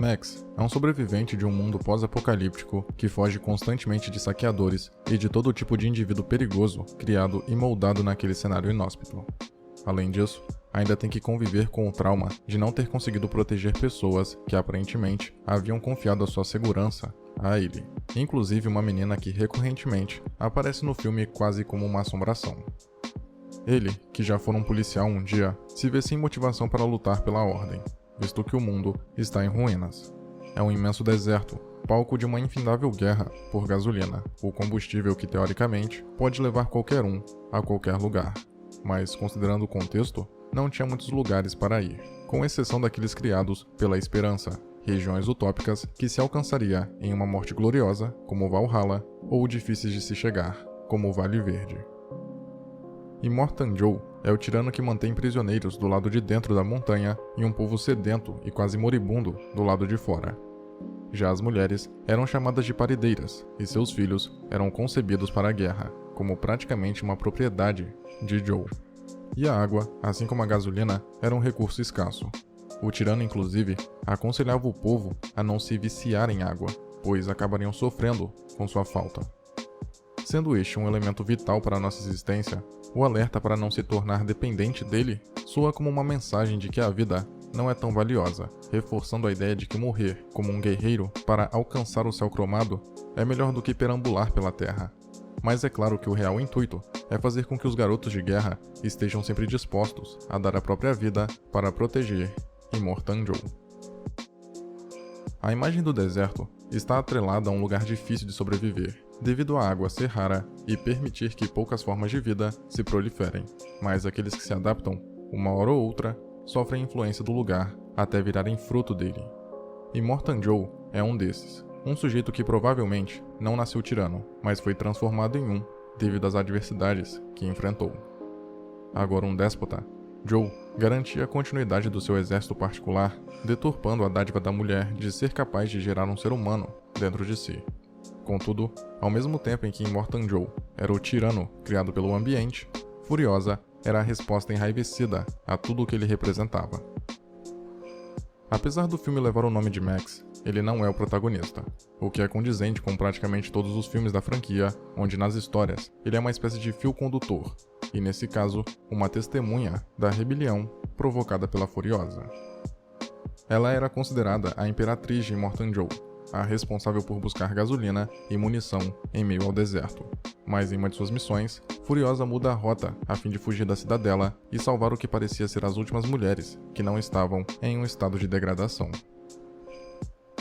Max é um sobrevivente de um mundo pós-apocalíptico que foge constantemente de saqueadores e de todo tipo de indivíduo perigoso criado e moldado naquele cenário inóspito. Além disso, ainda tem que conviver com o trauma de não ter conseguido proteger pessoas que aparentemente haviam confiado a sua segurança a ele, inclusive uma menina que recorrentemente aparece no filme quase como uma assombração. Ele, que já fora um policial um dia, se vê sem motivação para lutar pela ordem, visto que o mundo está em ruínas. É um imenso deserto, palco de uma infindável guerra por gasolina, o combustível que teoricamente pode levar qualquer um a qualquer lugar. Mas, considerando o contexto, não tinha muitos lugares para ir, com exceção daqueles criados pela esperança, regiões utópicas que se alcançaria em uma morte gloriosa, como Valhalla, ou difíceis de se chegar, como o Vale Verde. Immortan Joe é o tirano que mantém prisioneiros do lado de dentro da montanha e um povo sedento e quase moribundo do lado de fora. Já as mulheres eram chamadas de parideiras e seus filhos eram concebidos para a guerra, como praticamente uma propriedade de Joe. E a água, assim como a gasolina, era um recurso escasso. O tirano, inclusive, aconselhava o povo a não se viciar em água, pois acabariam sofrendo com sua falta. Sendo este um elemento vital para nossa existência, o alerta para não se tornar dependente dele soa como uma mensagem de que a vida não é tão valiosa, reforçando a ideia de que morrer como um guerreiro para alcançar o céu cromado é melhor do que perambular pela terra. Mas é claro que o real intuito é fazer com que os garotos de guerra estejam sempre dispostos a dar a própria vida para proteger Immortan Joe. A imagem do deserto está atrelada a um lugar difícil de sobreviver, devido à água ser rara e permitir que poucas formas de vida se proliferem, mas aqueles que se adaptam, uma hora ou outra, sofrem influência do lugar até virarem fruto dele. Immortan Joe é um desses, um sujeito que provavelmente não nasceu tirano, mas foi transformado em um devido às adversidades que enfrentou. Agora um déspota, Joe garantia a continuidade do seu exército particular, deturpando a dádiva da mulher de ser capaz de gerar um ser humano dentro de si. Contudo, ao mesmo tempo em que Immortan Joe era o tirano criado pelo ambiente, Furiosa era a resposta enraivecida a tudo o que ele representava. Apesar do filme levar o nome de Max, ele não é o protagonista, o que é condizente com praticamente todos os filmes da franquia, onde nas histórias ele é uma espécie de fio condutor, e nesse caso, uma testemunha da rebelião provocada pela Furiosa. Ela era considerada a imperatriz de Immortan Joe, a responsável por buscar gasolina e munição em meio ao deserto. Mas em uma de suas missões, Furiosa muda a rota a fim de fugir da cidadela e salvar o que parecia ser as últimas mulheres que não estavam em um estado de degradação.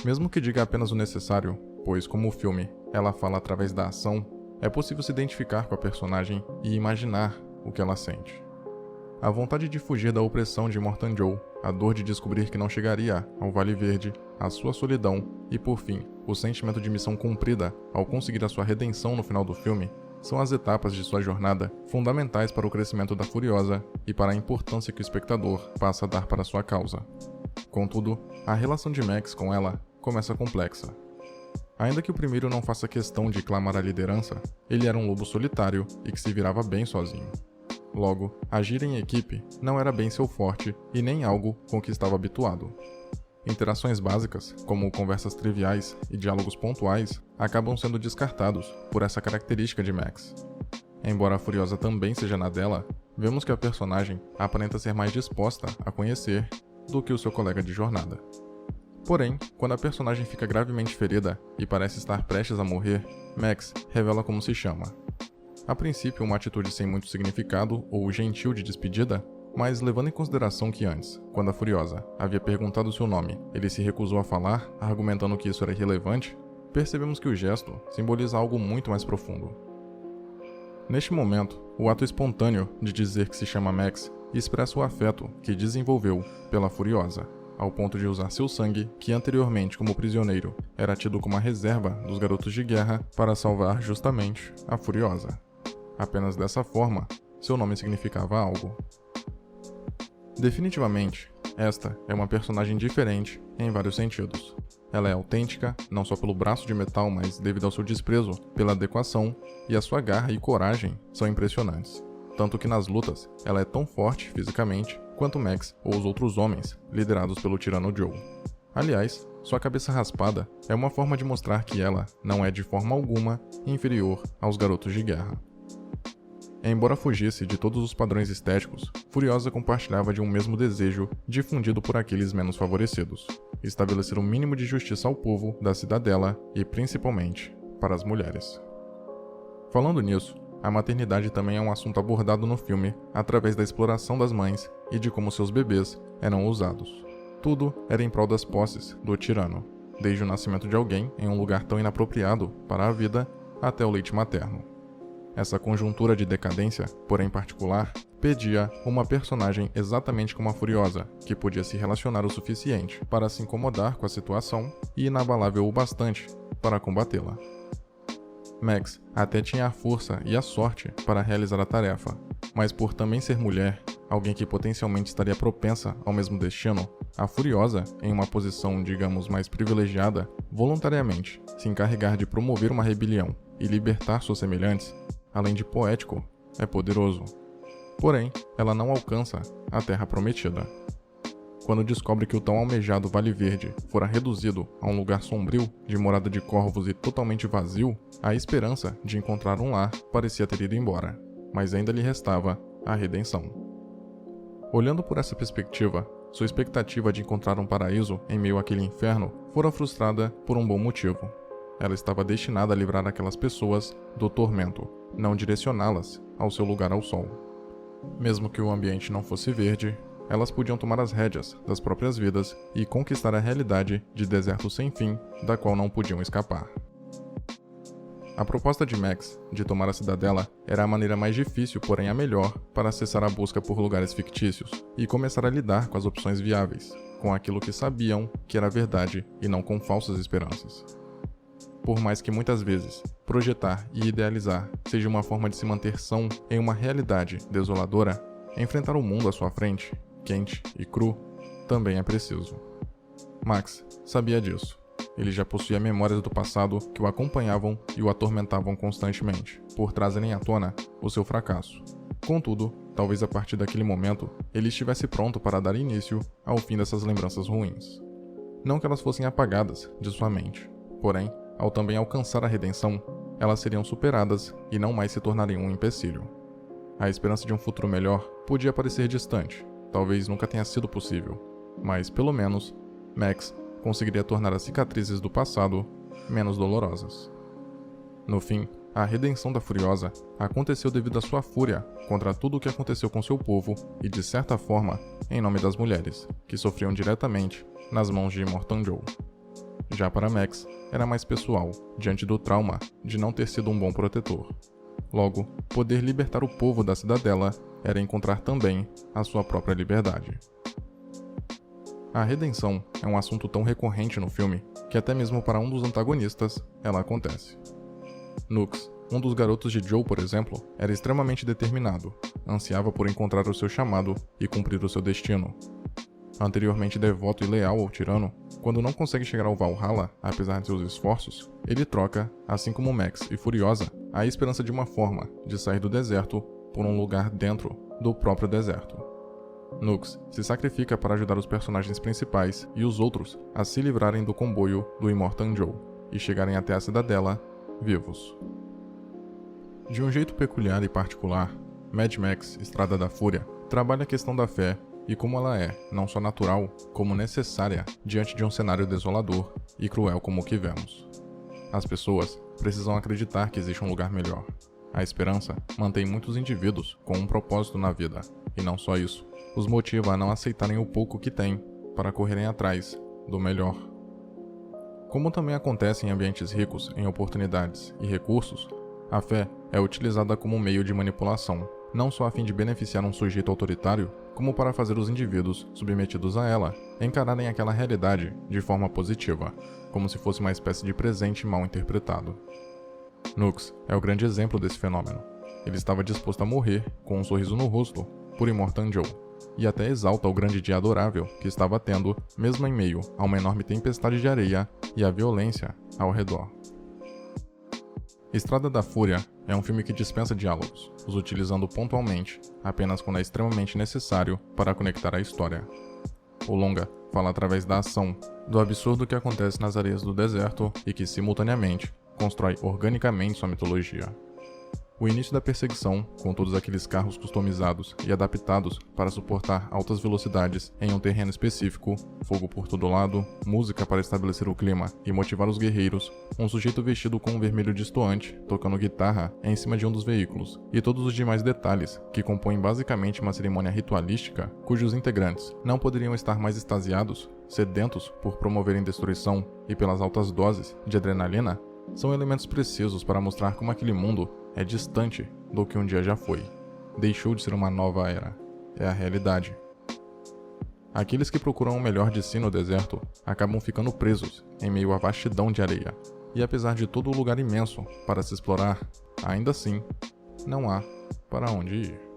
Mesmo que diga apenas o necessário, pois como o filme ela fala através da ação, é possível se identificar com a personagem e imaginar o que ela sente. A vontade de fugir da opressão de Immortan Joe, a dor de descobrir que não chegaria ao Vale Verde, a sua solidão e, por fim, o sentimento de missão cumprida ao conseguir a sua redenção no final do filme, são as etapas de sua jornada fundamentais para o crescimento da Furiosa e para a importância que o espectador passa a dar para sua causa. Contudo, a relação de Max com ela começa complexa. Ainda que o primeiro não faça questão de clamar a liderança, ele era um lobo solitário e que se virava bem sozinho. Logo, agir em equipe não era bem seu forte e nem algo com que estava habituado. Interações básicas, como conversas triviais e diálogos pontuais, acabam sendo descartados por essa característica de Max. Embora a Furiosa também seja na dela, vemos que a personagem aparenta ser mais disposta a conhecer do que o seu colega de jornada. Porém, quando a personagem fica gravemente ferida e parece estar prestes a morrer, Max revela como se chama. A princípio, uma atitude sem muito significado ou gentil de despedida, mas levando em consideração que antes, quando a Furiosa havia perguntado seu nome, ele se recusou a falar, argumentando que isso era irrelevante, percebemos que o gesto simboliza algo muito mais profundo. Neste momento, o ato espontâneo de dizer que se chama Max expressa o afeto que desenvolveu pela Furiosa, ao ponto de usar seu sangue, que anteriormente como prisioneiro era tido como a reserva dos garotos de guerra, para salvar justamente a Furiosa. Apenas dessa forma, seu nome significava algo. Definitivamente, esta é uma personagem diferente em vários sentidos. Ela é autêntica, não só pelo braço de metal, mas devido ao seu desprezo pela adequação, e a sua garra e coragem são impressionantes. Tanto que nas lutas, ela é tão forte fisicamente quanto Max ou os outros homens liderados pelo tirano Joe. Aliás, Sua cabeça raspada é uma forma de mostrar que ela não é de forma alguma inferior aos garotos de guerra. Embora fugisse de todos os padrões estéticos, Furiosa compartilhava de um mesmo desejo difundido por aqueles menos favorecidos: estabelecer o mínimo de justiça ao povo da cidadela e, principalmente, para as mulheres. Falando nisso, a maternidade também é um assunto abordado no filme através da exploração das mães e de como seus bebês eram usados. Tudo era em prol das posses do tirano, desde o nascimento de alguém em um lugar tão inapropriado para a vida até o leite materno. Essa conjuntura de decadência, porém particular, pedia uma personagem exatamente como a Furiosa, que podia se relacionar o suficiente para se incomodar com a situação e inabalável o bastante para combatê-la. Max até tinha a força e a sorte para realizar a tarefa, mas por também ser mulher, alguém que potencialmente estaria propensa ao mesmo destino, a Furiosa, em uma posição, digamos, mais privilegiada, voluntariamente se encarregar de promover uma rebelião e libertar seus semelhantes, além de poético, é poderoso. Porém, ela não alcança a Terra Prometida. Quando descobre que o tão almejado Vale Verde fora reduzido a um lugar sombrio, de morada de corvos e totalmente vazio, a esperança de encontrar um lar parecia ter ido embora, mas ainda lhe restava a redenção. Olhando por essa perspectiva, sua expectativa de encontrar um paraíso em meio àquele inferno fora frustrada por um bom motivo. Ela estava destinada a livrar aquelas pessoas do tormento, não direcioná-las ao seu lugar ao sol. Mesmo que o ambiente não fosse verde, elas podiam tomar as rédeas das próprias vidas e conquistar a realidade de deserto sem fim, da qual não podiam escapar. A proposta de Max de tomar a cidadela era a maneira mais difícil, porém a melhor, para cessar a busca por lugares fictícios e começar a lidar com as opções viáveis, com aquilo que sabiam que era verdade e não com falsas esperanças. Por mais que muitas vezes projetar e idealizar seja uma forma de se manter são em uma realidade desoladora, enfrentar o mundo à sua frente, quente e cru, também é preciso. Max sabia disso. Ele já possuía memórias do passado que o acompanhavam e o atormentavam constantemente, por trazerem à tona o seu fracasso. Contudo, talvez a partir daquele momento, ele estivesse pronto para dar início ao fim dessas lembranças ruins. Não que elas fossem apagadas de sua mente, porém, ao também alcançar a redenção, elas seriam superadas e não mais se tornariam um empecilho. A esperança de um futuro melhor podia parecer distante, talvez nunca tenha sido possível, mas, pelo menos, Max conseguiria tornar as cicatrizes do passado menos dolorosas. No fim, a redenção da Furiosa aconteceu devido à sua fúria contra tudo o que aconteceu com seu povo e, de certa forma, em nome das mulheres, que sofriam diretamente nas mãos de Immortan Joe. Já para Max, era mais pessoal, diante do trauma de não ter sido um bom protetor. Logo, poder libertar o povo da cidadela era encontrar também a sua própria liberdade. A redenção é um assunto tão recorrente no filme que até mesmo para um dos antagonistas ela acontece. Nux, um dos garotos de Joe, por exemplo, era extremamente determinado, ansiava por encontrar o seu chamado e cumprir o seu destino. Anteriormente devoto e leal ao tirano, quando não consegue chegar ao Valhalla, apesar de seus esforços, ele troca, assim como Max e Furiosa, a esperança de uma forma de sair do deserto por um lugar dentro do próprio deserto. Nux se sacrifica para ajudar os personagens principais e os outros a se livrarem do comboio do Immortan Joe e chegarem até a cidadela vivos. De um jeito peculiar e particular, Mad Max Estrada da Fúria trabalha a questão da fé e como ela é, não só natural, como necessária diante de um cenário desolador e cruel como o que vemos. As pessoas precisam acreditar que existe um lugar melhor. A esperança mantém muitos indivíduos com um propósito na vida, e não só isso, os motiva a não aceitarem o pouco que têm para correrem atrás do melhor. Como também acontece em ambientes ricos em oportunidades e recursos, a fé é utilizada como meio de manipulação, não só a fim de beneficiar um sujeito autoritário, como para fazer os indivíduos submetidos a ela encararem aquela realidade de forma positiva, como se fosse uma espécie de presente mal interpretado. Nux é o grande exemplo desse fenômeno. Ele estava disposto a morrer com um sorriso no rosto por Immortan Joe, e até exalta o grande dia adorável que estava tendo, mesmo em meio a uma enorme tempestade de areia e a violência ao redor. Estrada da Fúria é um filme que dispensa diálogos, os utilizando pontualmente, apenas quando é extremamente necessário para conectar a história. O longa fala através da ação, do absurdo que acontece nas areias do deserto e que, simultaneamente, constrói organicamente sua mitologia. O início da perseguição, com todos aqueles carros customizados e adaptados para suportar altas velocidades em um terreno específico, fogo por todo lado, música para estabelecer o clima e motivar os guerreiros, um sujeito vestido com um vermelho destoante, tocando guitarra em cima de um dos veículos, e todos os demais detalhes que compõem basicamente uma cerimônia ritualística, cujos integrantes não poderiam estar mais extasiados, sedentos por promoverem destruição e pelas altas doses de adrenalina, são elementos precisos para mostrar como aquele mundo é distante do que um dia já foi. Deixou de ser uma nova era. É a realidade. Aqueles que procuram o melhor de si no deserto acabam ficando presos em meio à vastidão de areia. E apesar de todo o lugar imenso para se explorar, ainda assim, não há para onde ir.